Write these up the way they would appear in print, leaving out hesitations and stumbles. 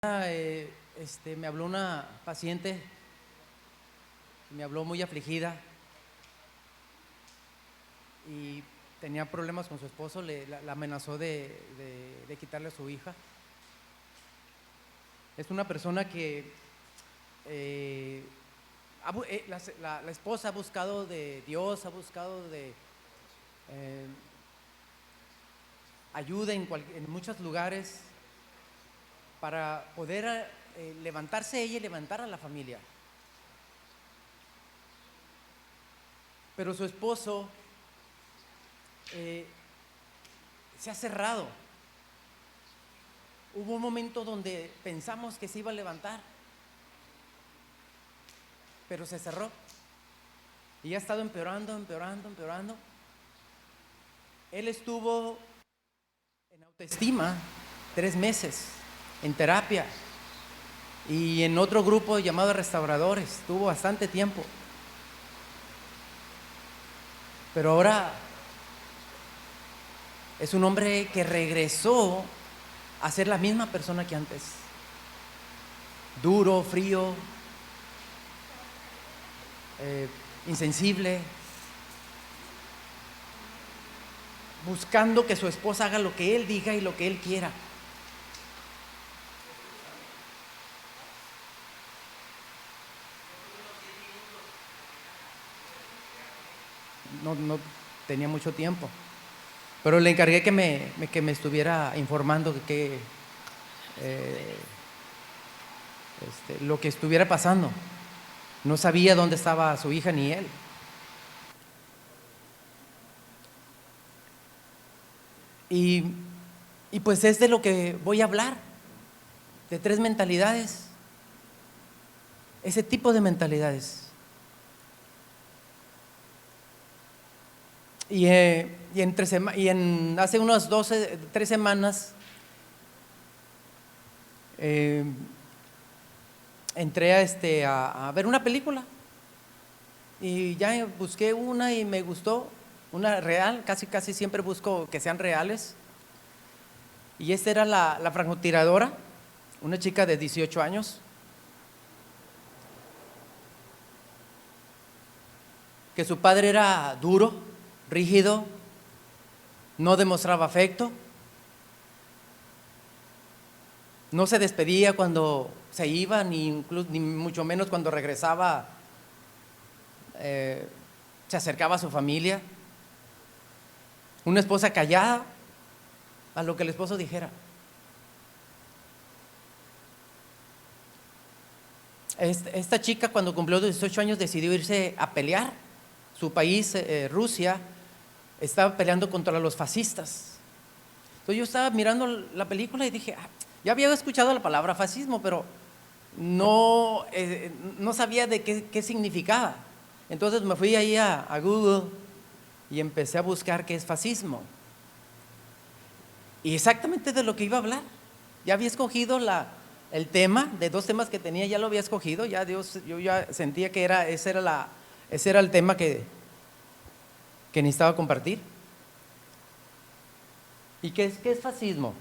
Me habló una paciente, me habló muy afligida y tenía problemas con su esposo, la amenazó de quitarle a su hija. Es una persona que la esposa ha buscado de Dios, ha buscado de ayuda en muchos lugares para poder levantarse ella y levantar a la familia. Pero su esposo se ha cerrado. Hubo un momento donde pensamos que se iba a levantar, pero se cerró y ha estado empeorando. Él estuvo en autoestima 3 meses, en terapia y en otro grupo llamado Restauradores. Tuvo bastante tiempo, pero ahora es un hombre que regresó a ser la misma persona que antes. Duro, frío, insensible, buscando que su esposa haga lo que él diga y lo que él quiera. No tenía mucho tiempo, pero le encargué que me estuviera informando de lo que estuviera pasando. No sabía dónde estaba su hija ni él. Y pues es de lo que voy a hablar, de 3 mentalidades, ese tipo de mentalidades. Y hace unas 3 semanas entré a ver una película y ya busqué una y me gustó, una real. Casi siempre busco que sean reales, y esta era la francotiradora, una chica de 18 años que su padre era duro, rígido, no demostraba afecto, no se despedía cuando se iba, ni mucho menos cuando regresaba se acercaba a su familia. Una esposa callada a lo que el esposo dijera. Esta chica, cuando cumplió 18 años, decidió irse a pelear. Su país, Rusia, estaba peleando contra los fascistas. Entonces yo estaba mirando la película y dije, ya había escuchado la palabra fascismo, pero no sabía de qué significaba. Entonces me fui ahí a Google y empecé a buscar qué es fascismo. Y exactamente de lo que iba a hablar. Ya había escogido el tema, de 2 temas que tenía, ya lo había escogido. Yo ya sentía que ese era el tema que necesitaba compartir. ¿Y qué es fascismo?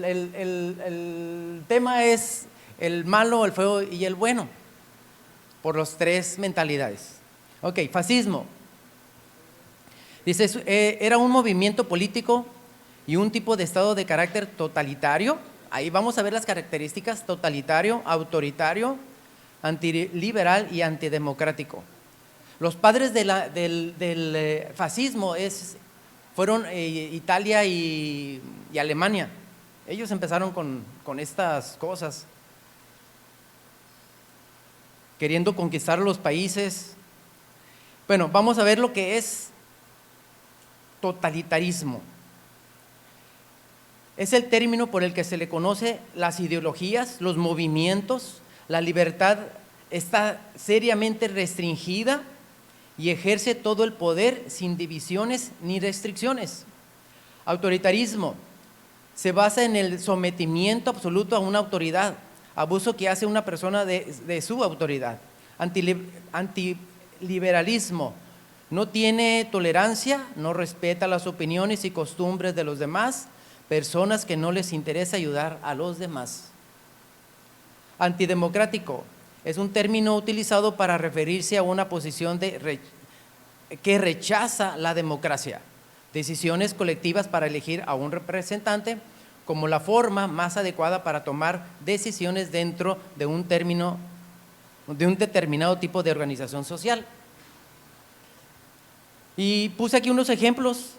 El tema es el malo, el feo y el bueno, por las 3 mentalidades. Ok, fascismo. Dice, era un movimiento político y un tipo de estado de carácter totalitario. Ahí vamos a ver las características: totalitario, autoritario, antiliberal y antidemocrático. Los padres del fascismo fueron Italia y Alemania. Ellos empezaron con estas cosas, queriendo conquistar los países. Bueno, vamos a ver lo que es totalitarismo. Es el término por el que se le conoce las ideologías, los movimientos. La libertad está seriamente restringida y ejerce todo el poder sin divisiones ni restricciones. Autoritarismo se basa en el sometimiento absoluto a una autoridad, abuso que hace una persona de su autoridad. Antiliberalismo no tiene tolerancia, no respeta las opiniones y costumbres de los demás, personas que no les interesa ayudar a los demás. Antidemocrático es un término utilizado para referirse a una posición que rechaza la democracia, decisiones colectivas para elegir a un representante como la forma más adecuada para tomar decisiones dentro de un determinado tipo de organización social. Y puse aquí unos ejemplos,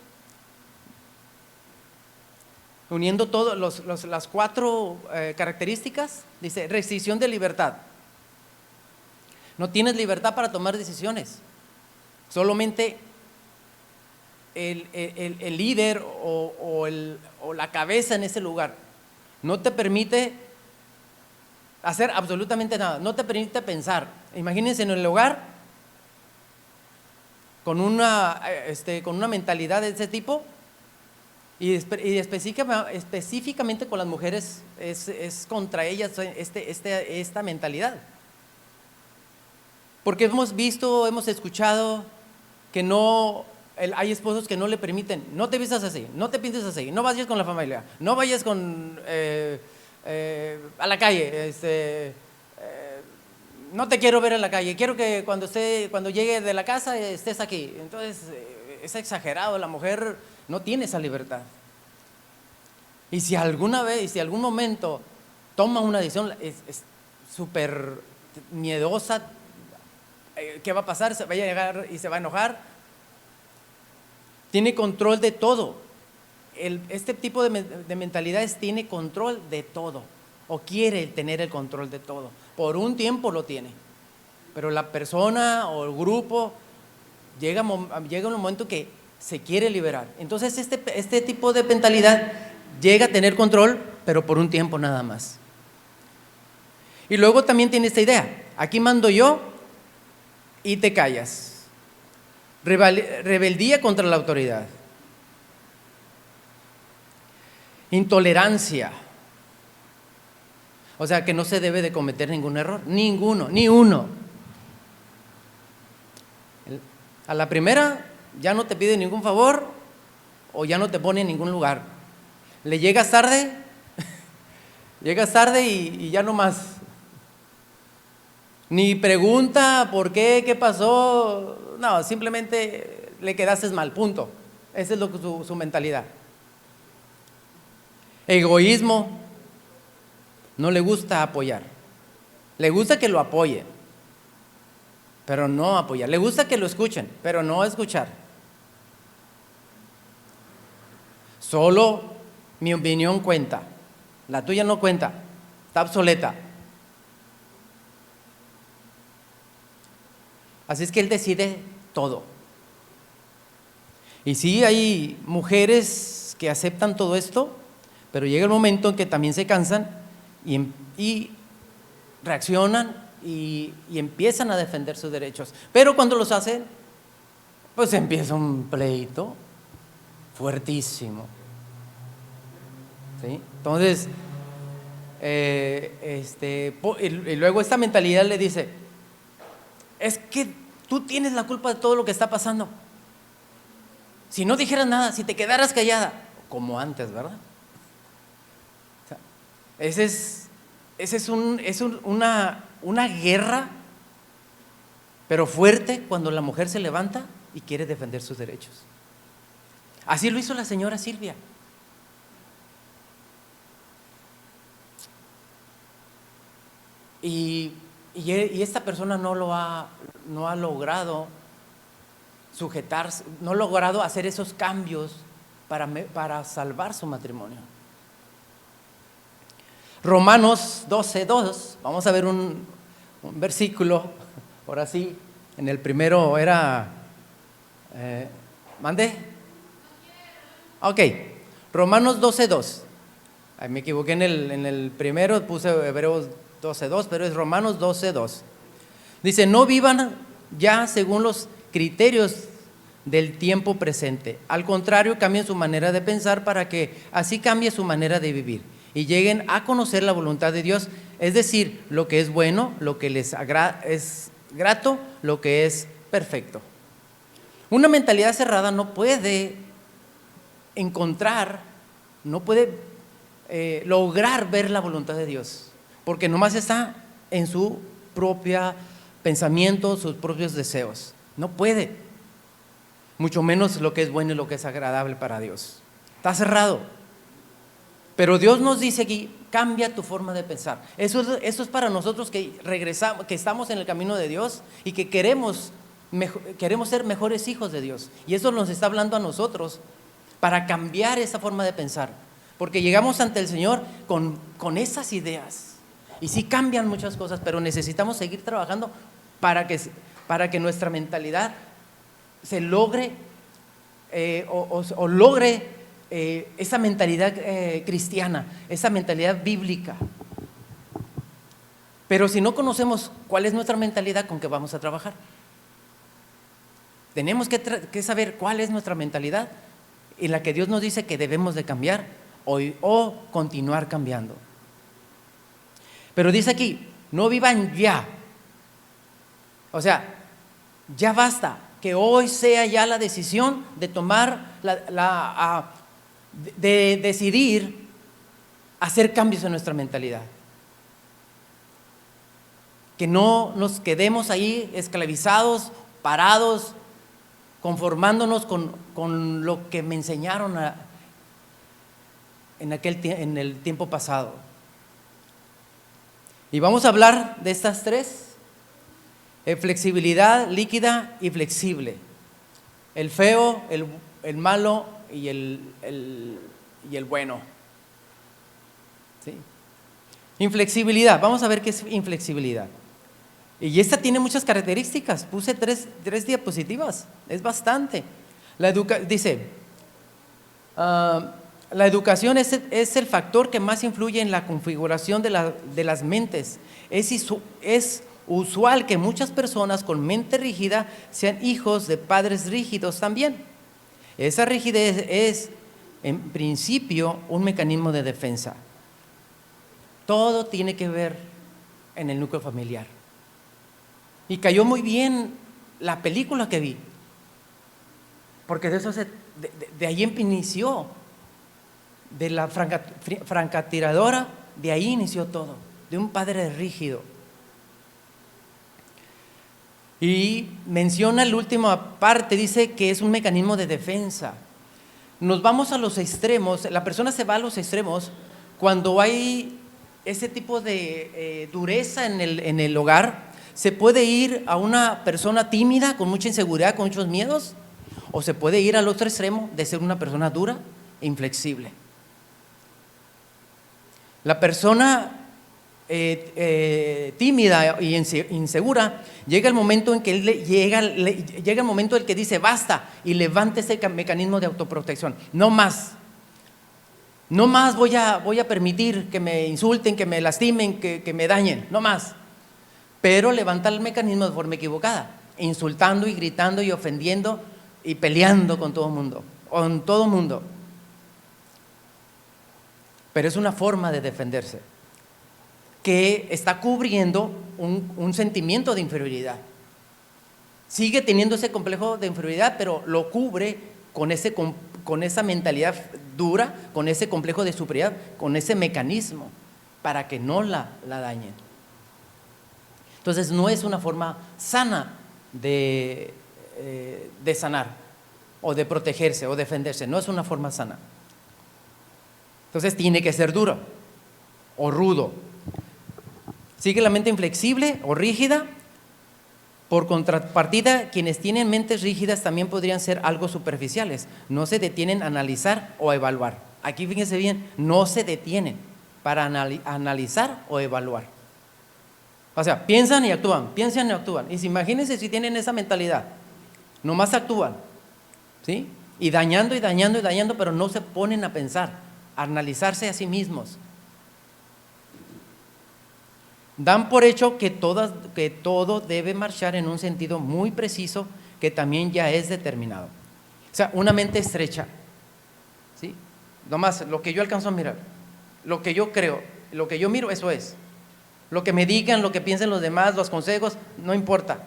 uniendo todas las 4 características. Dice, restricción de libertad. No tienes libertad para tomar decisiones. Solamente el líder o la cabeza en ese lugar no te permite hacer absolutamente nada, no te permite pensar. Imagínense en el hogar con una mentalidad de ese tipo, y específicamente con las mujeres es contra ellas esta mentalidad. Porque hemos visto, hemos escuchado que hay esposos que no le permiten, no te vistas así, no te pintes así, no vayas con la familia, no vayas a la calle, no te quiero ver en la calle, quiero que cuando llegue de la casa estés aquí. Entonces es exagerado, la mujer no tiene esa libertad. Y si alguna vez, si algún momento toma una decisión, es súper miedosa. ¿Qué va a pasar? Se va a llegar y se va a enojar. Tiene control de todo. Este tipo de mentalidades tiene control de todo, o quiere tener el control de todo. Por un tiempo lo tiene, pero la persona o el grupo llega un momento que se quiere liberar. Entonces este tipo de mentalidad llega a tener control, pero por un tiempo nada más. Y luego también tiene esta idea: aquí mando yo y te callas. Rebeldía contra la autoridad. Intolerancia. O sea que no se debe de cometer ningún error, ni uno. A la primera ya no te pide ningún favor o ya no te pone en ningún lugar. Le llegas tarde, y ya no más. Ni pregunta por qué pasó, no, simplemente le quedaste mal, punto. Esa es su mentalidad. Egoísmo, no le gusta apoyar, le gusta que lo apoyen, pero no apoyar. Le gusta que lo escuchen, pero no escuchar. Solo mi opinión cuenta, la tuya no cuenta, está obsoleta. Así es que él decide todo. Y sí, hay mujeres que aceptan todo esto, pero llega el momento en que también se cansan y reaccionan y empiezan a defender sus derechos. Pero cuando los hacen, pues empieza un pleito fuertísimo. ¿Sí? Entonces, y luego esta mentalidad le dice: es que tú tienes la culpa de todo lo que está pasando. Si no dijeras nada, si te quedaras callada, como antes, ¿verdad? O sea, ese es una guerra, pero fuerte, cuando la mujer se levanta y quiere defender sus derechos. Así lo hizo la señora Silvia. Y esta persona no ha logrado sujetarse, no ha logrado hacer esos cambios para salvar su matrimonio. Romanos 12:2, vamos a ver un versículo, ahora sí, en el primero era, ¿mandé? Ok, Romanos 12:2, me equivoqué en el primero, puse Hebreos 12:2, pero es Romanos 12:2. Dice: no vivan ya según los criterios del tiempo presente. Al contrario, cambien su manera de pensar para que así cambie su manera de vivir y lleguen a conocer la voluntad de Dios, es decir, lo que es bueno, lo que les es grato, lo que es perfecto. Una mentalidad cerrada no puede lograr ver la voluntad de Dios. porque nomás está en su propio pensamiento, sus propios deseos. No puede, mucho menos lo que es bueno y lo que es agradable para Dios. Está cerrado. Pero Dios nos dice aquí, cambia tu forma de pensar. Eso es para nosotros que regresamos, que estamos en el camino de Dios y que queremos ser mejores hijos de Dios. Y eso nos está hablando a nosotros para cambiar esa forma de pensar. Porque llegamos ante el Señor con esas ideas. Y sí cambian muchas cosas, pero necesitamos seguir trabajando para que nuestra mentalidad se logre o logre esa mentalidad cristiana, esa mentalidad bíblica. Pero si no conocemos cuál es nuestra mentalidad, ¿con qué vamos a trabajar? Tenemos que saber cuál es nuestra mentalidad y la que Dios nos dice que debemos de cambiar o continuar cambiando. Pero dice aquí, no vivan ya. O sea, ya basta, que hoy sea ya la decisión de tomar de decidir hacer cambios en nuestra mentalidad. Que no nos quedemos ahí esclavizados, parados, conformándonos con lo que me enseñaron en el tiempo pasado. Y vamos a hablar de estas tres: flexibilidad líquida y flexible, el feo, el malo y el bueno. ¿Sí? Inflexibilidad, vamos a ver qué es inflexibilidad. Y esta tiene muchas características. Puse tres diapositivas, es bastante. Dice, la educación es el factor que más influye en la configuración de las mentes. Es usual que muchas personas con mente rígida sean hijos de padres rígidos también. Esa rigidez es, en principio, un mecanismo de defensa. Todo tiene que ver en el núcleo familiar. Y cayó muy bien la película que vi, porque de ahí inició, de la francatiradora, de ahí inició todo, de un padre rígido. Y menciona la última parte, dice que es un mecanismo de defensa. Nos vamos a los extremos, la persona se va a los extremos cuando hay ese tipo de dureza en el hogar. Se puede ir a una persona tímida, con mucha inseguridad, con muchos miedos, o se puede ir al otro extremo de ser una persona dura e inflexible. La persona tímida y insegura, llega el momento en que llega el momento en que dice basta y levanta ese mecanismo de autoprotección. No más voy a permitir que me insulten, que me lastimen, que me dañen, no más. Pero levanta el mecanismo de forma equivocada, insultando y gritando y ofendiendo y peleando con todo el mundo. Pero es una forma de defenderse que está cubriendo un sentimiento de inferioridad. Sigue teniendo ese complejo de inferioridad, pero lo cubre con esa mentalidad dura, con ese complejo de superioridad, con ese mecanismo para que no la dañen. Entonces no es una forma sana de sanar o de protegerse o defenderse, no es una forma sana. Entonces tiene que ser duro o rudo. Sigue la mente inflexible o rígida. Por contrapartida, quienes tienen mentes rígidas también podrían ser algo superficiales, no se detienen a analizar o a evaluar. Aquí fíjense bien, no se detienen para analizar o evaluar. O sea, piensan y actúan. Y imagínense si tienen esa mentalidad, nomás actúan, ¿sí? Y dañando, pero no se ponen a pensar, a analizarse a sí mismos. Dan por hecho que todo debe marchar en un sentido muy preciso que también ya es determinado. O sea, una mente estrecha, ¿sí? Nomás lo que yo alcanzo a mirar, lo que yo creo, lo que yo miro, eso es. Lo que me digan, lo que piensen los demás, los consejos, no importa,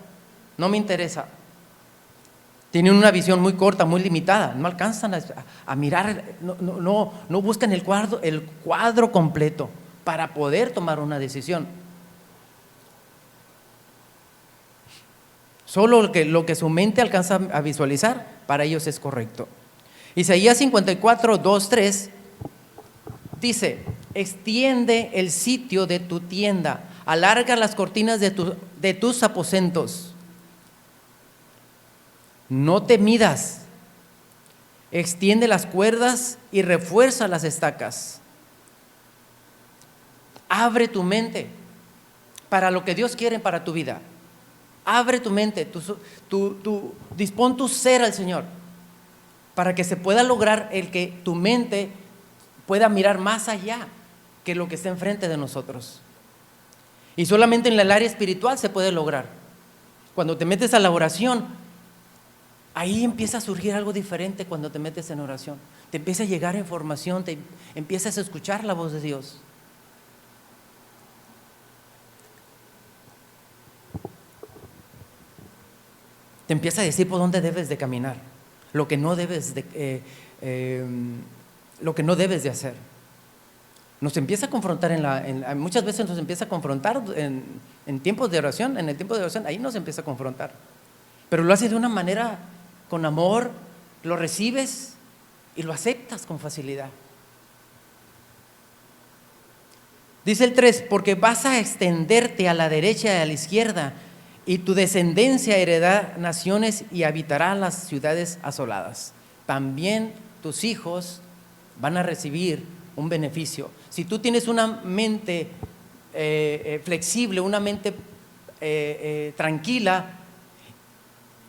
no me interesa. Tienen una visión muy corta, muy limitada, no alcanzan a mirar, no buscan el cuadro completo. para poder tomar una decisión. Solo lo que su mente alcanza a visualizar, para ellos es correcto. Isaías 54, 2, 3 dice: extiende el sitio de tu tienda, alarga las cortinas de tus aposentos. No te midas, extiende las cuerdas y refuerza las estacas. Abre tu mente para lo que Dios quiere para tu vida. Abre tu mente, dispón tu ser al Señor, para que se pueda lograr el que tu mente pueda mirar más allá que lo que está enfrente de nosotros. Y solamente en el área espiritual se puede lograr. Cuando te metes a la oración, ahí empieza a surgir algo diferente. Cuando te metes en oración, te empieza a llegar información, te empiezas a escuchar la voz de Dios. Te empieza a decir por dónde debes de caminar, lo que no debes de hacer. Nos empieza a confrontar muchas veces nos empieza a confrontar en tiempos de oración. En el tiempo de oración ahí nos empieza a confrontar, pero lo hace de una manera con amor, lo recibes y lo aceptas con facilidad. Dice el 3: porque vas a extenderte a la derecha y a la izquierda, y tu descendencia heredará naciones y habitará las ciudades asoladas. También tus hijos van a recibir un beneficio. Si tú tienes una mente flexible, una mente tranquila,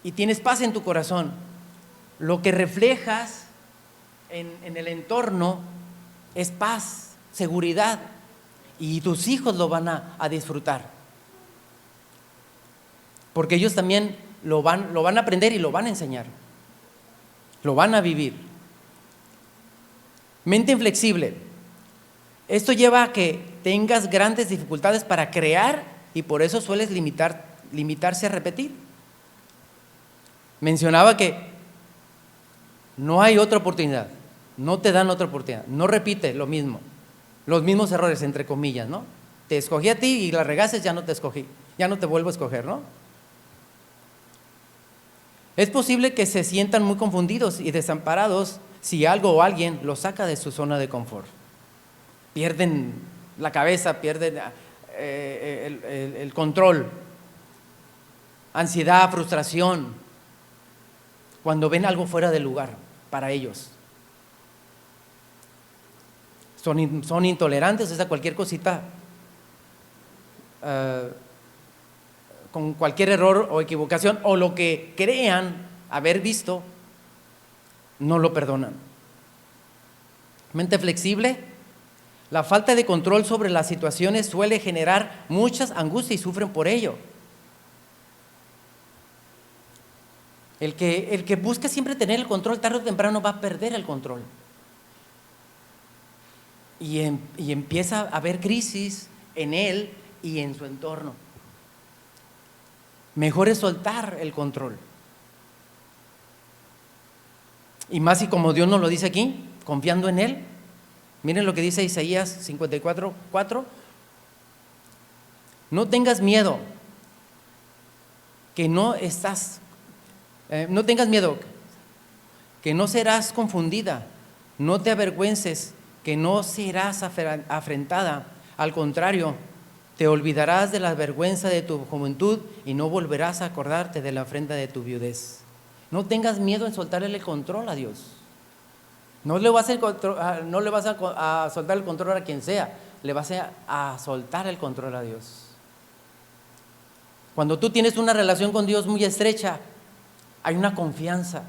y tienes paz en tu corazón, lo que reflejas en el entorno es paz, seguridad, y tus hijos lo van a disfrutar. Porque ellos también lo van a aprender y lo van a enseñar, lo van a vivir. Mente inflexible. Esto lleva a que tengas grandes dificultades para crear, y por eso sueles limitarse a repetir. Mencionaba que no hay otra oportunidad, no te dan otra oportunidad, no repite lo mismo, los mismos errores, entre comillas, ¿no? Te escogí a ti y la regaste, ya no te escogí, ya no te vuelvo a escoger, ¿no? Es posible que se sientan muy confundidos y desamparados si algo o alguien los saca de su zona de confort. Pierden la cabeza, pierden el control, ansiedad, frustración, cuando ven algo fuera de lugar para ellos. Son intolerantes a cualquier cosita, con cualquier error o equivocación, o lo que crean haber visto, no lo perdonan. Mente flexible. La falta de control sobre las situaciones suele generar muchas angustias y sufren por ello. El que busca siempre tener el control, tarde o temprano va a perder el control. Y empieza a haber crisis en él y en su entorno. Mejor es soltar el control. Y más y como Dios nos lo dice aquí, confiando en Él. Miren lo que dice Isaías 54, 4. No tengas miedo, no tengas miedo, que no serás confundida. No te avergüences, que no serás afrentada. Al contrario, te olvidarás de la vergüenza de tu juventud y no volverás a acordarte de la afrenta de tu viudez. No tengas miedo en soltarle el control a Dios. No le vas a soltar el control a quien sea, le vas a soltar el control a Dios. Cuando tú tienes una relación con Dios muy estrecha, hay una confianza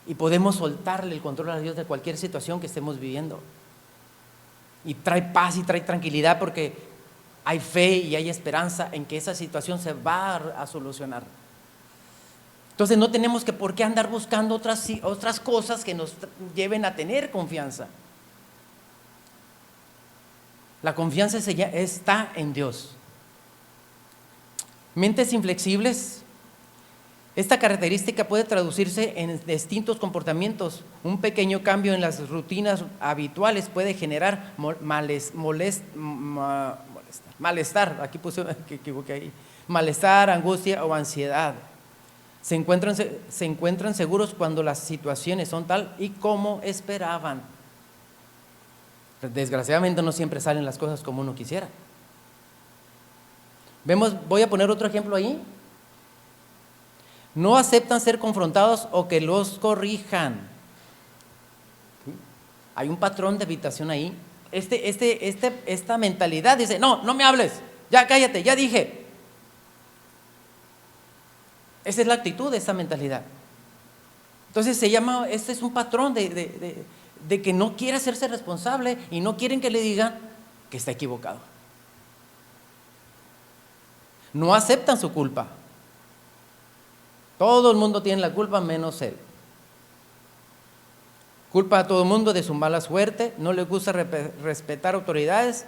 y podemos soltarle el control a Dios de cualquier situación que estemos viviendo. Y trae paz y trae tranquilidad porque hay fe y hay esperanza en que esa situación se va a solucionar. Entonces no tenemos por qué andar buscando otras cosas que nos lleven a tener confianza. La confianza está en Dios. Mentes inflexibles. Esta característica puede traducirse en distintos comportamientos. Un pequeño cambio en las rutinas habituales puede generar malestar, aquí puse que equivoqué ahí, malestar, angustia o ansiedad. Se encuentran seguros cuando las situaciones son tal y como esperaban. Desgraciadamente no siempre salen las cosas como uno quisiera. Voy a poner otro ejemplo ahí. No aceptan ser confrontados o que los corrijan. Hay un patrón de evitación ahí. Esta mentalidad dice, no me hables, ya cállate, ya dije. Esa es la actitud de esta mentalidad. Entonces este es un patrón de que no quiere hacerse responsable y no quieren que le digan que está equivocado. No aceptan su culpa. Todo el mundo tiene la culpa menos él. Culpa a todo el mundo de su mala suerte, no le gusta respetar autoridades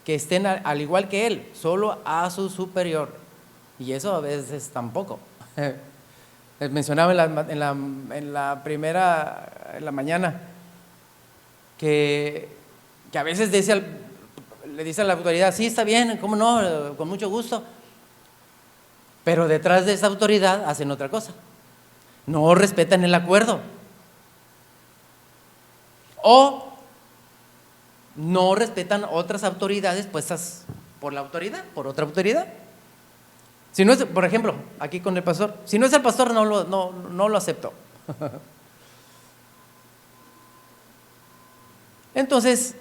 que estén al igual que él, solo a su superior. Y eso a veces tampoco. Les mencionaba en la mañana que a veces le dice a la autoridad, sí, está bien, cómo no, con mucho gusto. Pero detrás de esa autoridad hacen otra cosa. No respetan el acuerdo. O no respetan otras autoridades puestas por la autoridad, por otra autoridad. Si no es, por ejemplo, aquí con el pastor, si no es el pastor, no lo acepto. Entonces,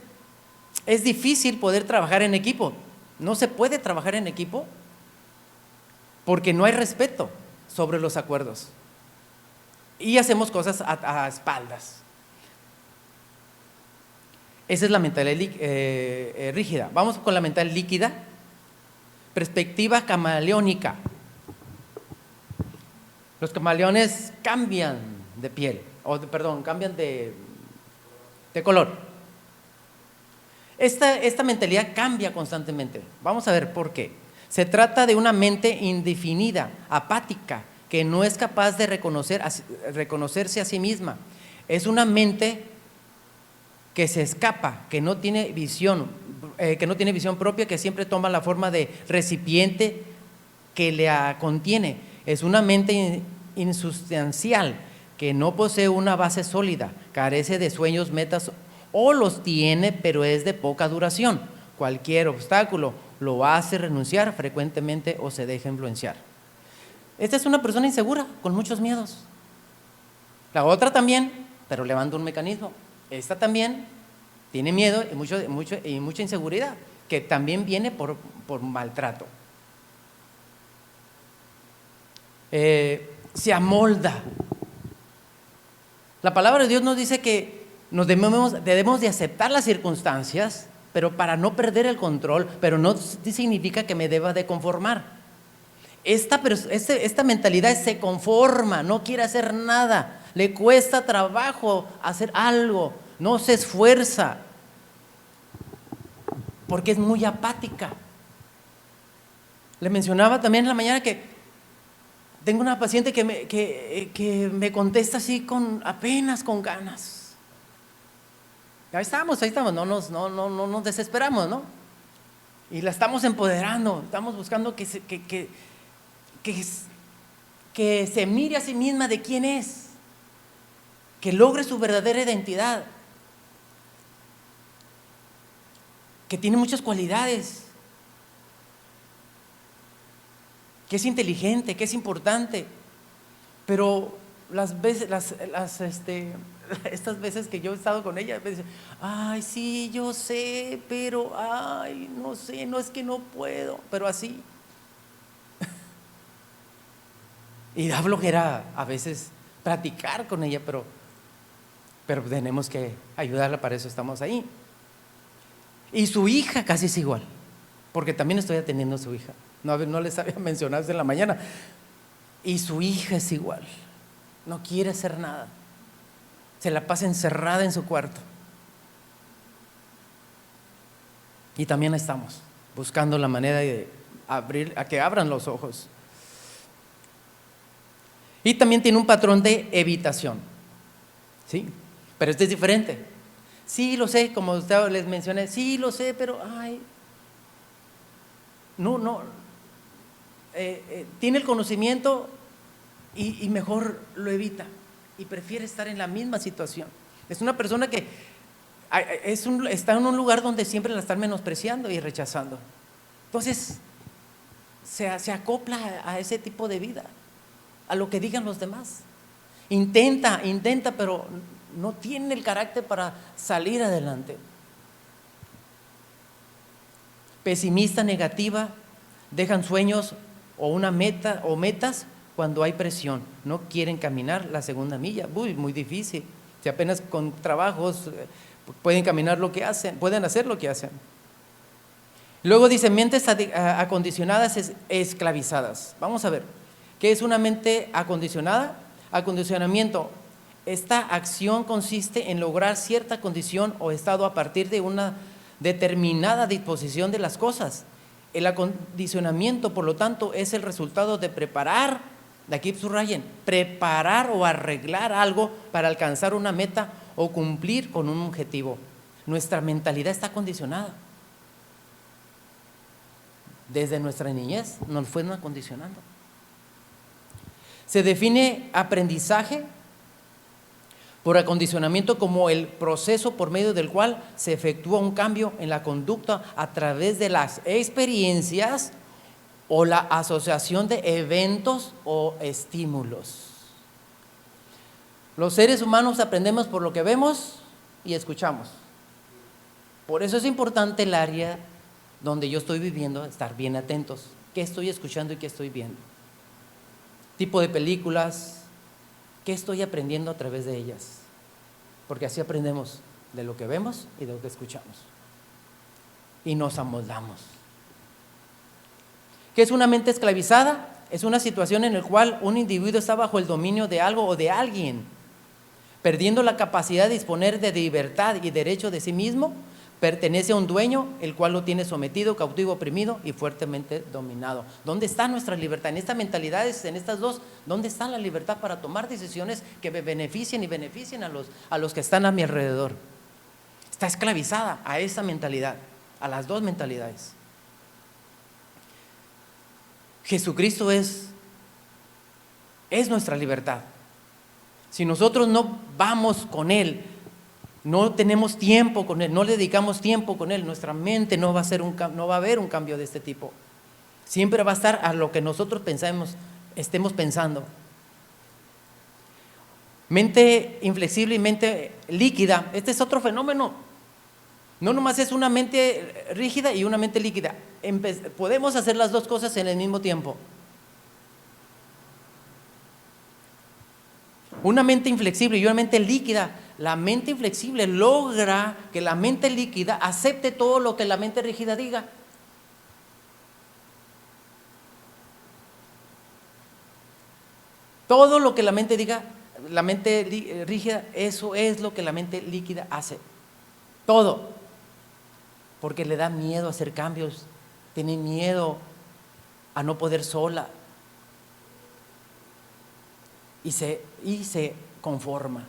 es difícil poder trabajar en equipo. No se puede trabajar en equipo porque no hay respeto sobre los acuerdos. Y hacemos cosas a espaldas. Esa es la mentalidad rígida. Vamos con la mentalidad líquida. Perspectiva camaleónica. Los camaleones cambian de piel, cambian de color. Esta mentalidad cambia constantemente. Vamos a ver por qué. Se trata de una mente indefinida, apática, que no es capaz de reconocerse a sí misma. Es una mente que se escapa, que no tiene visión propia, que siempre toma la forma de recipiente que la contiene. Es una mente insustancial, que no posee una base sólida, carece de sueños, metas, o los tiene, pero es de poca duración. Cualquier obstáculo lo hace renunciar frecuentemente o se deja influenciar. Esta es una persona insegura, con muchos miedos. La otra también, pero levanta un mecanismo. Esta también tiene miedo y mucha inseguridad, que también viene por maltrato. Se amolda. La palabra de Dios nos dice que debemos de aceptar las circunstancias, pero para no perder el control, pero no significa que me deba de conformar. Esta mentalidad se conforma, no quiere hacer nada, le cuesta trabajo hacer algo, no se esfuerza, porque es muy apática. Le mencionaba también en la mañana que tengo una paciente que me contesta así apenas con ganas. Ahí estamos, no nos desesperamos, ¿no? Y la estamos empoderando, estamos buscando que se mire a sí misma de quién es, que logre su verdadera identidad, que tiene muchas cualidades, que es inteligente, que es importante, pero estas veces que yo he estado con ella, me dice, ay, sí, yo sé, pero, ay, no sé, no es que no puedo, pero así. Y da flojera a veces platicar con ella, pero tenemos que ayudarla, para eso estamos ahí. Y su hija casi es igual, porque también estoy atendiendo a su hija. No les había mencionado desde la mañana. Y su hija es igual, no quiere hacer nada, se la pasa encerrada en su cuarto. Y también estamos buscando la manera de a que abran los ojos. Y también tiene un patrón de evitación, ¿sí? Pero este es diferente. Sí, lo sé, como usted les mencioné, sí, lo sé, pero ay, no, tiene el conocimiento y mejor lo evita y prefiere estar en la misma situación. Es una persona que está en un lugar donde siempre la están menospreciando y rechazando. Entonces, se acopla a ese tipo de vida, a lo que digan los demás. Intenta, pero no tiene el carácter para salir adelante. Pesimista, negativa, dejan sueños o una meta o metas cuando hay presión. No quieren caminar la segunda milla. Muy difícil. Si apenas con trabajos pueden caminar lo que hacen, pueden hacer lo que hacen. Luego dice mentes acondicionadas, esclavizadas. Vamos a ver, ¿qué es una mente acondicionada? Acondicionamiento. Esta acción consiste en lograr cierta condición o estado a partir de una determinada disposición de las cosas. El acondicionamiento, por lo tanto, es el resultado de preparar, de aquí subrayen, preparar o arreglar algo para alcanzar una meta o cumplir con un objetivo. Nuestra mentalidad está condicionada. Desde nuestra niñez nos fueron acondicionando. Se define aprendizaje por acondicionamiento como el proceso por medio del cual se efectúa un cambio en la conducta a través de las experiencias o la asociación de eventos o estímulos. Los seres humanos aprendemos por lo que vemos y escuchamos. Por eso es importante el área donde yo estoy viviendo, estar bien atentos. ¿Qué estoy escuchando y qué estoy viendo? Tipo de películas, ¿qué estoy aprendiendo a través de ellas? Porque así aprendemos de lo que vemos y de lo que escuchamos. Y nos amoldamos. ¿Qué es una mente esclavizada? Es una situación en la cual un individuo está bajo el dominio de algo o de alguien, perdiendo la capacidad de disponer de libertad y derecho de sí mismo. Pertenece a un dueño, el cual lo tiene sometido, cautivo, oprimido y fuertemente dominado. ¿Dónde está nuestra libertad? En estas mentalidades, en estas dos, ¿dónde está la libertad para tomar decisiones que me beneficien y beneficien a los que están a mi alrededor? Está esclavizada a esa mentalidad, a las dos mentalidades. Jesucristo es nuestra libertad. Si nosotros no vamos con Él, no tenemos tiempo con Él, no le dedicamos tiempo con Él, nuestra mente no va a haber un cambio de este tipo. Siempre va a estar a lo que nosotros estemos pensando. Mente inflexible y mente líquida, este es otro fenómeno. No nomás es una mente rígida y una mente líquida. Podemos hacer las dos cosas en el mismo tiempo. Una mente inflexible y una mente líquida. La mente inflexible logra que la mente líquida acepte todo lo que la mente rígida diga. Todo lo que la mente diga, la mente rígida, eso es lo que la mente líquida hace. Todo. Porque le da miedo a hacer cambios, tiene miedo a no poder sola. Y se conforma.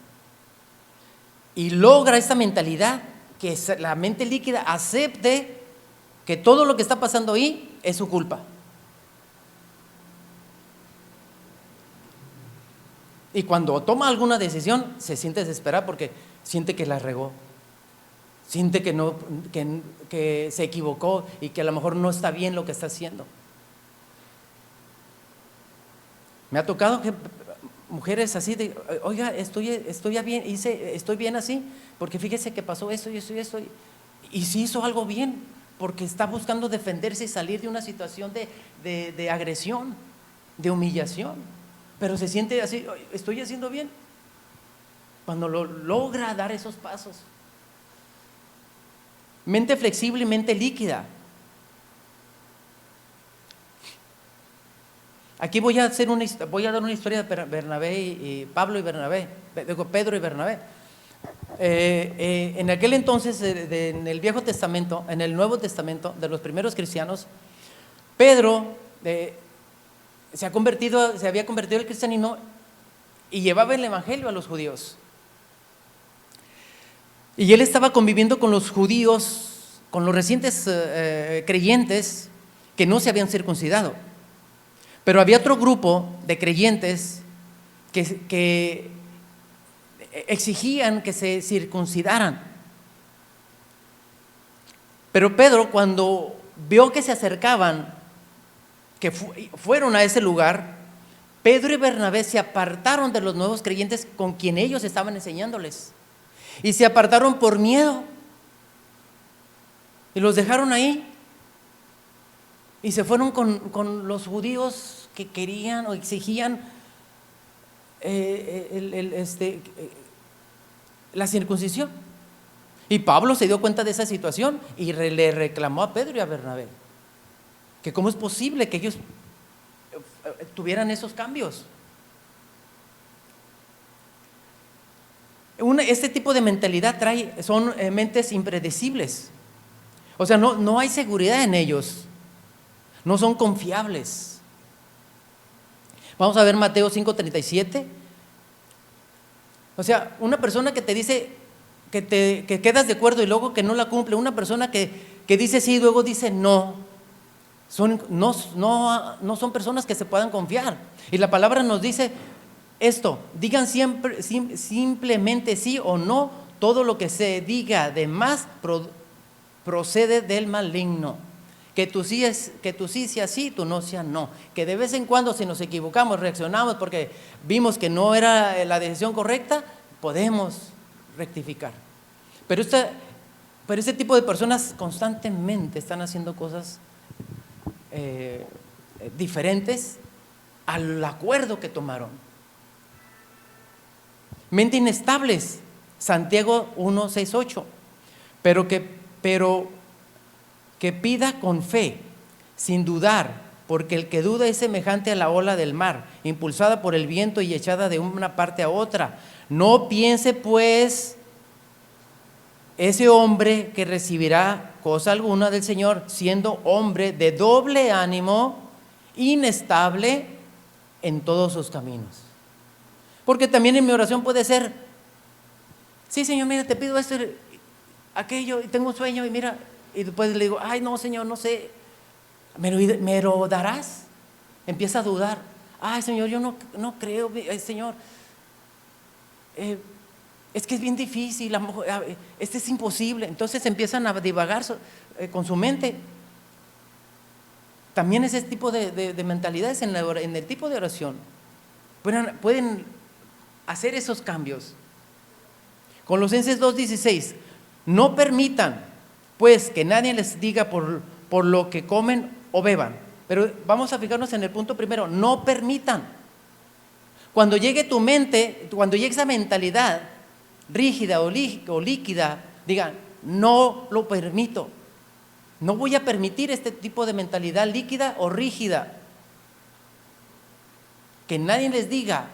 Y logra esta mentalidad que la mente líquida acepte que todo lo que está pasando ahí es su culpa. Y cuando toma alguna decisión se siente desesperada porque siente que la regó, siente que se equivocó y que a lo mejor no está bien lo que está haciendo. Me ha tocado que mujeres así de, oiga, estoy bien así, porque fíjese que pasó esto y esto y esto, y sí hizo algo bien, porque está buscando defenderse y salir de una situación de agresión, de humillación, pero se siente así, estoy haciendo bien, cuando logra dar esos pasos. Mente flexible y mente líquida. Aquí voy a dar una historia de Bernabé y Pablo y Bernabé, Pedro y Bernabé. En aquel entonces, en el Viejo Testamento, en el Nuevo Testamento, de los primeros cristianos, Pedro se había convertido al cristianismo y llevaba el evangelio a los judíos. Y él estaba conviviendo con los judíos, con los recientes creyentes que no se habían circuncidado. Pero había otro grupo de creyentes que exigían que se circuncidaran. Pero Pedro, cuando vio que se acercaban, que fueron a ese lugar, Pedro y Bernabé se apartaron de los nuevos creyentes con quien ellos estaban enseñándoles. Y se apartaron por miedo. Y los dejaron ahí. Y se fueron con los judíos que querían o exigían la circuncisión. Y Pablo se dio cuenta de esa situación y le reclamó a Pedro y a Bernabé que cómo es posible que ellos tuvieran esos cambios. Este tipo de mentalidad son mentes impredecibles. O sea, no hay seguridad en ellos, no son confiables. Vamos a ver Mateo 5:37. O sea, una persona que te dice que quedas de acuerdo y luego que no la cumple, una persona que dice sí y luego dice no, no son personas que se puedan confiar. Y la palabra nos dice esto: digan siempre simplemente sí o no, todo lo que se diga de más procede del maligno. Que tu sí sea sí, tu no sea no. Que de vez en cuando, si nos equivocamos, reaccionamos porque vimos que no era la decisión correcta, podemos rectificar. Pero este tipo de personas constantemente están haciendo cosas diferentes al acuerdo que tomaron. Mente inestables, Santiago 1:6-8. Pero que pida con fe, sin dudar, porque el que duda es semejante a la ola del mar, impulsada por el viento y echada de una parte a otra. No piense pues ese hombre que recibirá cosa alguna del Señor, siendo hombre de doble ánimo, inestable en todos sus caminos. Porque también en mi oración puede ser: sí, Señor, mira, te pido esto, aquello, y tengo un sueño, y mira, y después le digo: ay, no, Señor, no sé, ¿me lo darás? Empieza a dudar: ay, Señor, yo no creo, Señor, es que es bien difícil, es imposible. Entonces empiezan a divagar con su mente. También ese tipo de mentalidades en el tipo de oración pueden hacer esos cambios. Colosenses 2:16: no permitan pues que nadie les diga por lo que comen o beban. Pero vamos a fijarnos en el punto primero: no permitan. Cuando llegue tu mente, cuando llegue esa mentalidad rígida o líquida, digan: no lo permito. No voy a permitir este tipo de mentalidad líquida o rígida. Que nadie les diga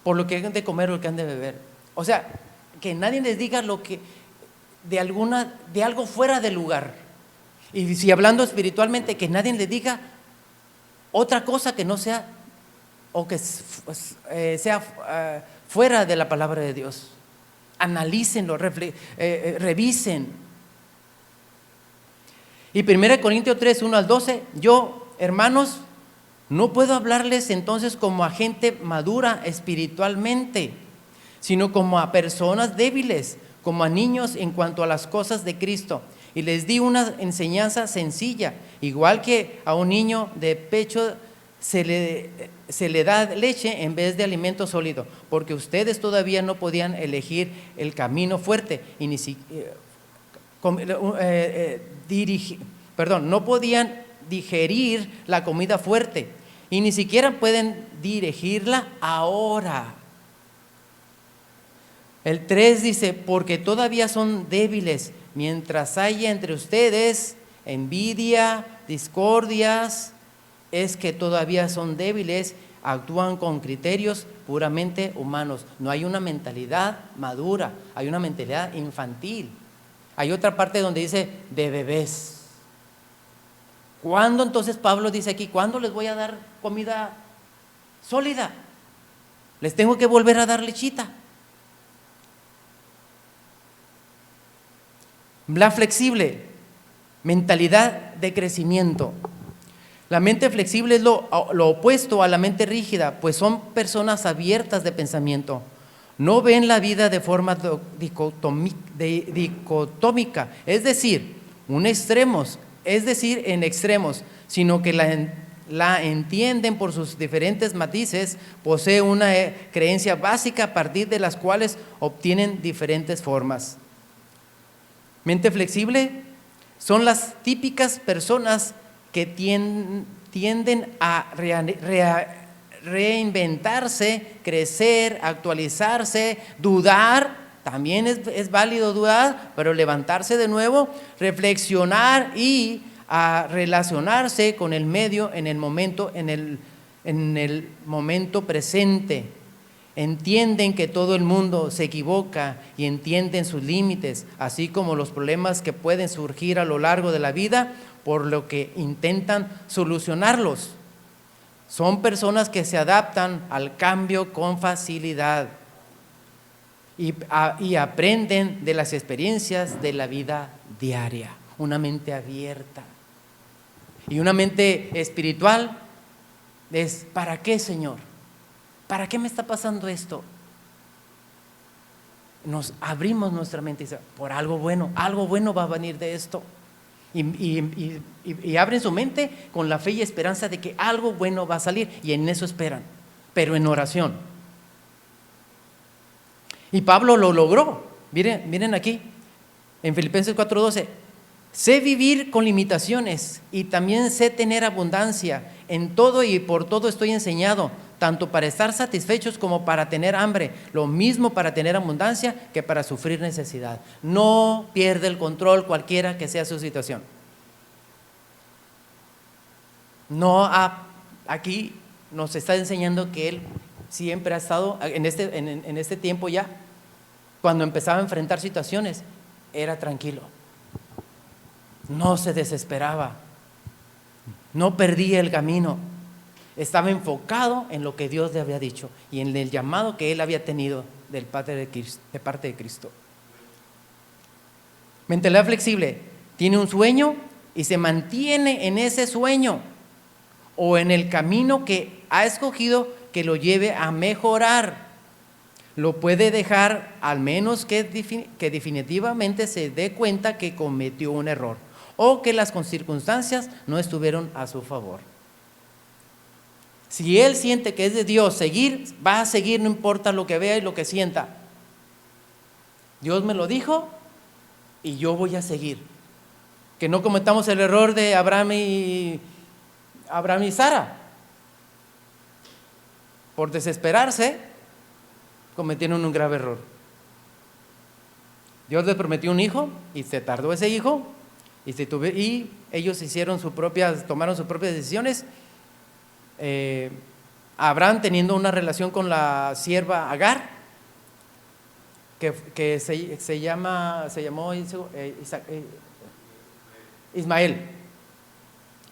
por lo que han de comer o lo que han de beber. O sea, que nadie les diga lo que de algo fuera de lugar. Y si hablando espiritualmente, que nadie les diga otra cosa que no sea o que sea fuera de la palabra de Dios. Analícenlo, revisen. Y 1 Corintios 3:1-12: yo, hermanos, no puedo hablarles entonces como a gente madura espiritualmente, sino como a personas débiles, como a niños en cuanto a las cosas de Cristo. Y les di una enseñanza sencilla: igual que a un niño de pecho se le da leche en vez de alimento sólido, porque ustedes todavía no podían elegir el camino fuerte y ni siquiera no podían digerir la comida fuerte y ni siquiera pueden dirigirla ahora. El 3 dice: porque todavía son débiles, mientras haya entre ustedes envidia, discordias, es que todavía son débiles, actúan con criterios puramente humanos. No hay una mentalidad madura, hay una mentalidad infantil. Hay otra parte donde dice de bebés. ¿Cuándo entonces Pablo dice aquí: cuándo les voy a dar comida sólida? les tengo que volver a dar lechita. La flexible, mentalidad de crecimiento. La mente flexible es lo opuesto a la mente rígida, pues son personas abiertas de pensamiento. No ven la vida de forma dicotómica, es decir, en extremos, sino que la entienden por sus diferentes matices, posee una creencia básica a partir de las cuales obtienen diferentes formas. Mente flexible son las típicas personas que tienden a reinventarse, crecer, actualizarse, dudar. También es válido dudar, pero levantarse de nuevo, reflexionar y a relacionarse con el medio en el momento presente. Entienden que todo el mundo se equivoca y entienden sus límites, así como los problemas que pueden surgir a lo largo de la vida, por lo que intentan solucionarlos. Son personas que se adaptan al cambio con facilidad y aprenden de las experiencias de la vida diaria. Una mente abierta. Y una mente espiritual es: ¿para qué, Señor? ¿Para qué me está pasando esto? Nos abrimos nuestra mente y dice: por algo bueno va a venir de esto. Y abren su mente con la fe y esperanza de que algo bueno va a salir, y en eso esperan, pero en oración. Y Pablo lo logró. Miren aquí, en Filipenses 4:12: sé vivir con limitaciones y también sé tener abundancia. En todo y por todo estoy enseñado, tanto para estar satisfechos como para tener hambre, lo mismo para tener abundancia que para sufrir necesidad. No pierde el control cualquiera que sea su situación. Aquí nos está enseñando que él siempre ha estado, en este tiempo ya, cuando empezaba a enfrentar situaciones, era tranquilo. No se desesperaba, no perdía el camino. Estaba enfocado en lo que Dios le había dicho y en el llamado que él había tenido de parte de Cristo. Mentalidad flexible: tiene un sueño y se mantiene en ese sueño o en el camino que ha escogido que lo lleve a mejorar. Lo puede dejar, al menos que definitivamente se dé cuenta que cometió un error o que las circunstancias no estuvieron a su favor. Si él siente que es de Dios seguir, va a seguir, no importa lo que vea y lo que sienta. Dios me lo dijo y yo voy a seguir. Que no cometamos el error de Abraham y Sara. Por desesperarse, cometieron un grave error. Dios les prometió un hijo y se tardó ese hijo, y ellos tomaron sus propias decisiones. Abraham, teniendo una relación con la sierva Agar, que se llamó Ismael.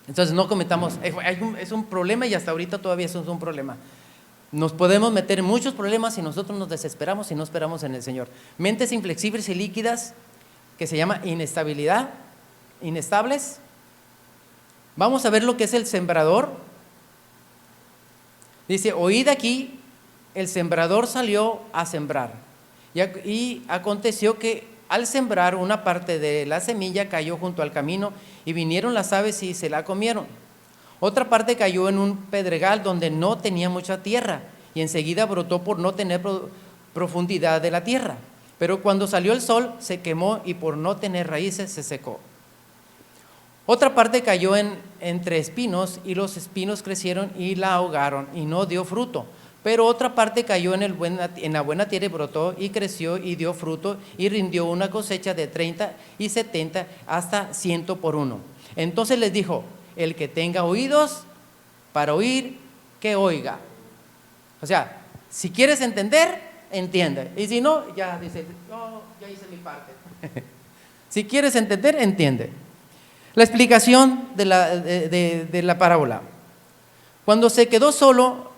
Entonces no cometamos, es un problema, y hasta ahorita todavía eso es un problema. Nos podemos meter en muchos problemas si nosotros nos desesperamos y no esperamos en el Señor. Mentes inflexibles y líquidas, que se llama inestables. Vamos a ver lo que es el sembrador. Dice: oíd aquí, el sembrador salió a sembrar, y aconteció que al sembrar, una parte de la semilla cayó junto al camino, y vinieron las aves y se la comieron. Otra parte cayó en un pedregal donde no tenía mucha tierra, y enseguida brotó por no tener profundidad de la tierra. Pero cuando salió el sol se quemó, y por no tener raíces se secó. Otra parte cayó entre espinos, y los espinos crecieron y la ahogaron, y no dio fruto. Pero otra parte cayó en la buena tierra, y brotó y creció y dio fruto, y rindió una cosecha de 30 y 70 hasta 100 por uno. Entonces les dijo: el que tenga oídos para oír, que oiga. O sea, si quieres entender, entiende. Y si no, ya dice: yo ya hice mi parte. Si quieres entender, entiende. La explicación de la parábola. Cuando se quedó solo,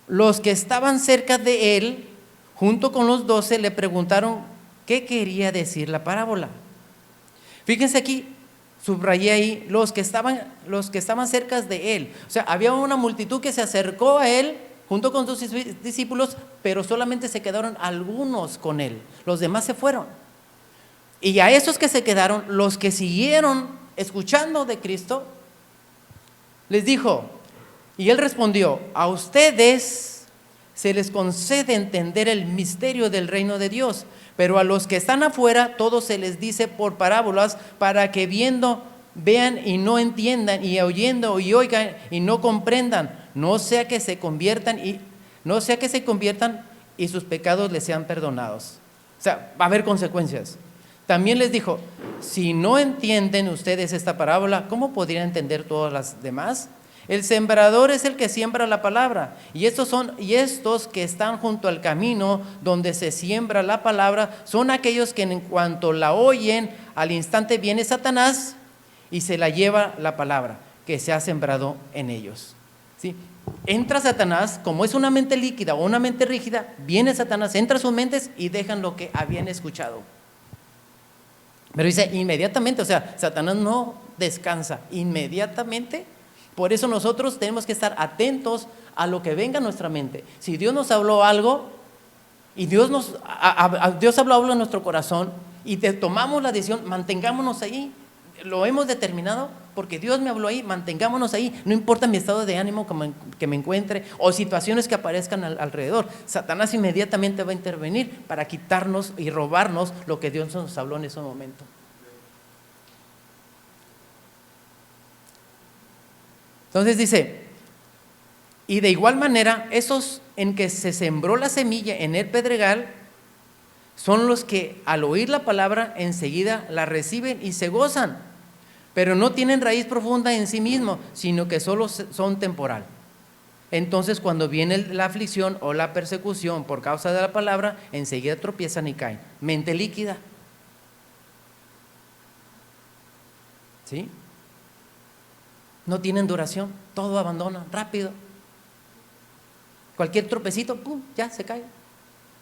los que estaban cerca de él, junto con los 12, le preguntaron qué quería decir la parábola. Fíjense aquí, subrayé ahí, los que estaban cerca de él. O sea, había una multitud que se acercó a él junto con sus discípulos, pero solamente se quedaron algunos con él. Los demás se fueron. Y a esos que se quedaron, los que siguieron escuchando de Cristo, les dijo, y él respondió, a ustedes se les concede entender el misterio del reino de Dios, pero a los que están afuera, todo se les dice por parábolas, para que viendo, vean y no entiendan, y oyendo y oigan y no comprendan, no sea que se conviertan y sus pecados les sean perdonados. O sea, va a haber consecuencias. También les dijo, si no entienden ustedes esta parábola, ¿cómo podrían entender todas las demás? El sembrador es el que siembra la palabra, y estos que están junto al camino donde se siembra la palabra son aquellos que en cuanto la oyen, al instante viene Satanás y se la lleva la palabra que se ha sembrado en ellos. ¿Sí? Entra Satanás, como es una mente líquida o una mente rígida, viene Satanás, entra a sus mentes y dejan lo que habían escuchado. Pero dice inmediatamente, o sea, Satanás no descansa, inmediatamente. Por eso nosotros tenemos que estar atentos a lo que venga a nuestra mente. Si Dios nos habló algo y Dios habló algo en nuestro corazón y tomamos la decisión, mantengámonos ahí. Lo hemos determinado porque Dios me habló ahí, mantengámonos ahí. No importa mi estado de ánimo que me encuentre o situaciones que aparezcan alrededor. Satanás inmediatamente va a intervenir para quitarnos y robarnos lo que Dios nos habló en ese momento. Entonces dice, y de igual manera, esos en que se sembró la semilla en el pedregal, son los que al oír la palabra enseguida la reciben y se gozan, pero no tienen raíz profunda en sí mismos, sino que solo son temporal. Entonces cuando viene la aflicción o la persecución por causa de la palabra, enseguida tropiezan y caen. Mente líquida. ¿Sí? No tienen duración, todo abandonan rápido. Cualquier tropecito, ¡pum!, ya se cae.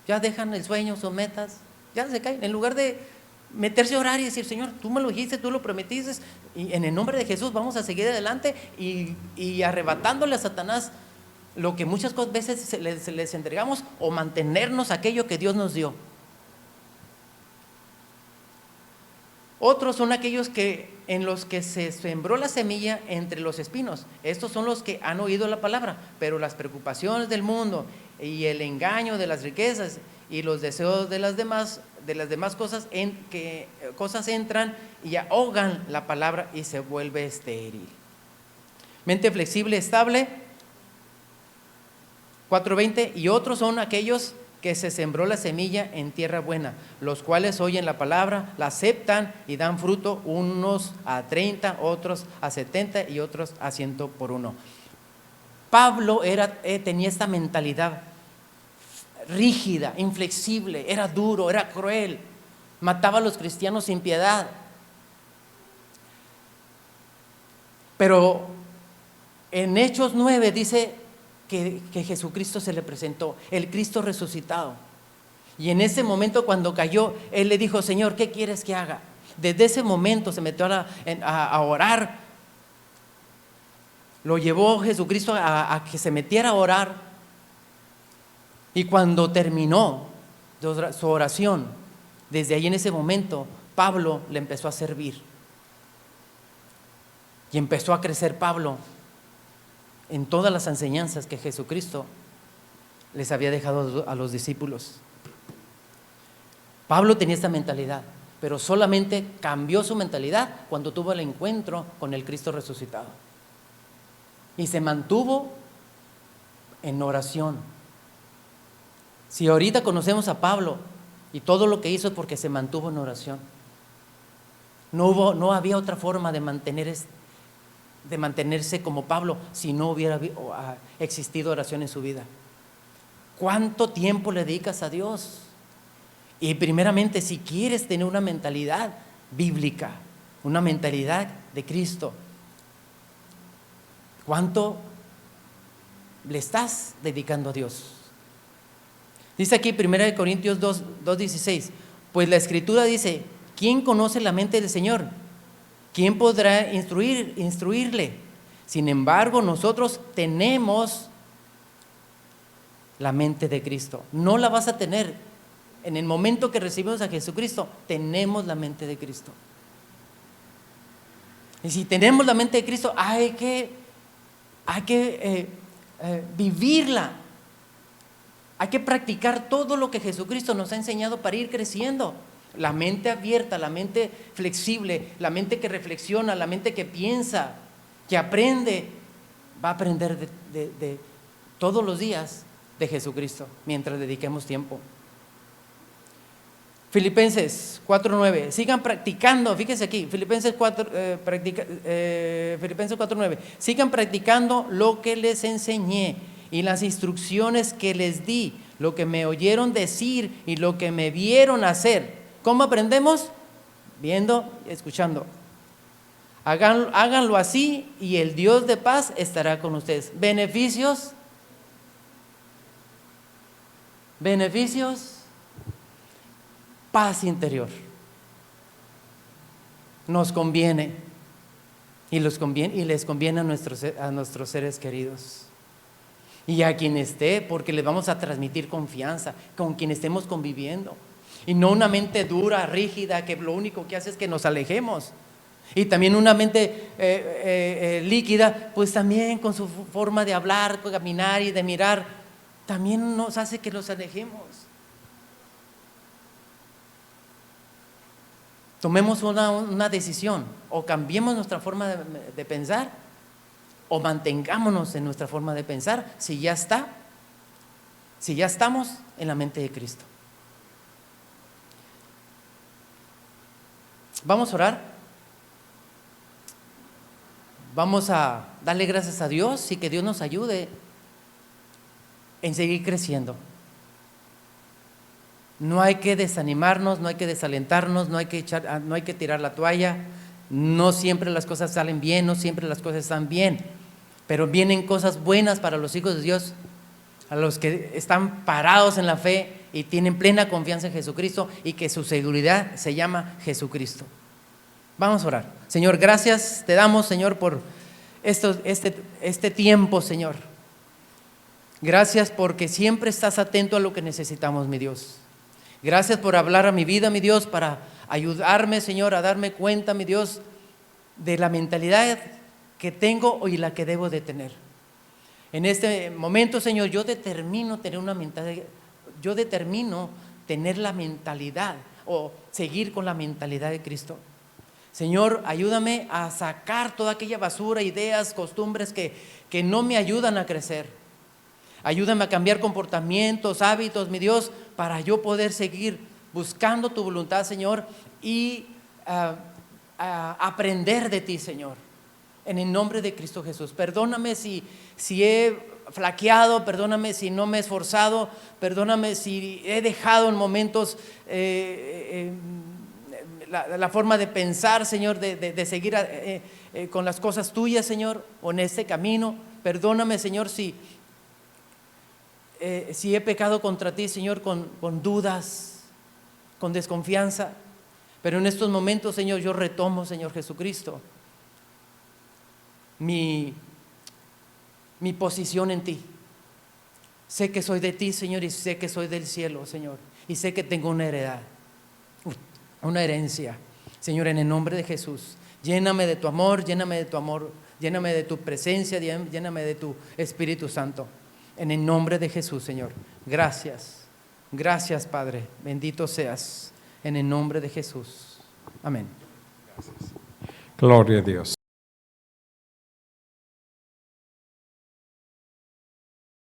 Ya dejan el sueño, sus metas, ya se caen. En lugar de meterse a orar y decir, Señor, tú me lo dijiste, tú lo prometiste, y en el nombre de Jesús vamos a seguir adelante y arrebatándole a Satanás lo que muchas veces les entregamos, o mantenernos aquello que Dios nos dio. Otros son aquellos en los que se sembró la semilla entre los espinos. Estos son los que han oído la palabra, pero las preocupaciones del mundo y el engaño de las riquezas y los deseos de las demás cosas entran y ahogan la palabra y se vuelve estéril. Mente flexible, estable, 4:20, y otros son aquellos que se sembró la semilla en tierra buena, los cuales oyen la palabra, la aceptan y dan fruto, unos a 30, otros a 70 y otros a 100 por uno. Pablo tenía esta mentalidad rígida, inflexible, era duro, era cruel, mataba a los cristianos sin piedad. Pero en Hechos 9 dice que Jesucristo se le presentó, el Cristo resucitado. Y en ese momento, cuando cayó, él le dijo, Señor, ¿qué quieres que haga? Desde ese momento se metió a orar. Lo llevó Jesucristo a que se metiera a orar. Y cuando terminó su oración, desde ahí en ese momento, Pablo le empezó a servir. Y empezó a crecer Pablo en todas las enseñanzas que Jesucristo les había dejado a los discípulos. Pablo tenía esta mentalidad, pero solamente cambió su mentalidad cuando tuvo el encuentro con el Cristo resucitado. Y se mantuvo en oración. Si ahorita conocemos a Pablo y todo lo que hizo es porque se mantuvo en oración. No había otra forma de mantenerse como Pablo si no hubiera existido oración en su vida. ¿Cuánto tiempo le dedicas a Dios? Y primeramente, si quieres tener una mentalidad bíblica, una mentalidad de Cristo, ¿cuánto le estás dedicando a Dios? Dice aquí 1 Corintios 2:16, pues la Escritura dice, ¿quién conoce la mente del Señor? ¿Quién podrá instruirle? Sin embargo, nosotros tenemos la mente de Cristo. No la vas a tener. En el momento que recibimos a Jesucristo, tenemos la mente de Cristo. Y si tenemos la mente de Cristo, hay que vivirla. Hay que practicar todo lo que Jesucristo nos ha enseñado para ir creciendo. La mente abierta, la mente flexible, la mente que reflexiona, la mente que piensa, que aprende, va a aprender de todos los días de Jesucristo mientras dediquemos tiempo. Filipenses 4:9, sigan practicando, fíjense aquí, Filipenses 4:9, sigan practicando lo que les enseñé y las instrucciones que les di, lo que me oyeron decir y lo que me vieron hacer. ¿Cómo aprendemos? Viendo y escuchando. Háganlo así y el Dios de paz estará con ustedes. Beneficios. Paz interior. Nos conviene y les conviene a nuestros seres queridos. Y a quien esté, porque les vamos a transmitir confianza, con quien estemos conviviendo. Y no una mente dura, rígida, que lo único que hace es que nos alejemos. Y también una mente líquida, pues también con su forma de hablar, caminar y de mirar, también nos hace que nos alejemos. Tomemos una decisión, o cambiemos nuestra forma de pensar, o mantengámonos en nuestra forma de pensar, si ya estamos en la mente de Cristo. Vamos a orar. Vamos a darle gracias a Dios y que Dios nos ayude en seguir creciendo. No hay que desanimarnos, no hay que desalentarnos, no hay que tirar la toalla. No siempre las cosas salen bien, no siempre las cosas están bien, pero vienen cosas buenas para los hijos de Dios, a los que están parados en la fe y tienen plena confianza en Jesucristo y que su seguridad se llama Jesucristo. Vamos a orar. Señor, gracias te damos, Señor, por este tiempo, Señor. Gracias porque siempre estás atento a lo que necesitamos, mi Dios. Gracias por hablar a mi vida, mi Dios, para ayudarme, Señor, a darme cuenta, mi Dios, de la mentalidad que tengo y la que debo de tener. En este momento, Señor, yo determino tener la mentalidad o seguir con la mentalidad de Cristo. Señor, ayúdame a sacar toda aquella basura, ideas, costumbres que no me ayudan a crecer. Ayúdame a cambiar comportamientos, hábitos, mi Dios, para yo poder seguir buscando tu voluntad, Señor, y aprender de ti, Señor. En el nombre de Cristo Jesús. Perdóname si he flaqueado, perdóname si no me he esforzado, perdóname si he dejado en momentos la forma de pensar, Señor, de seguir con las cosas tuyas, Señor, o en este camino. Perdóname, Señor, si he pecado contra ti, Señor, con dudas, con desconfianza. Pero en estos momentos, Señor, yo retomo, Señor Jesucristo, mi posición en ti. Sé que soy de ti, Señor, y sé que soy del cielo, Señor, y sé que tengo una herencia, Señor, en el nombre de Jesús. Lléname de tu amor, lléname de tu presencia, lléname de tu Espíritu Santo, en el nombre de Jesús, Señor. Gracias, Padre, bendito seas, en el nombre de Jesús, amén. Gloria a Dios.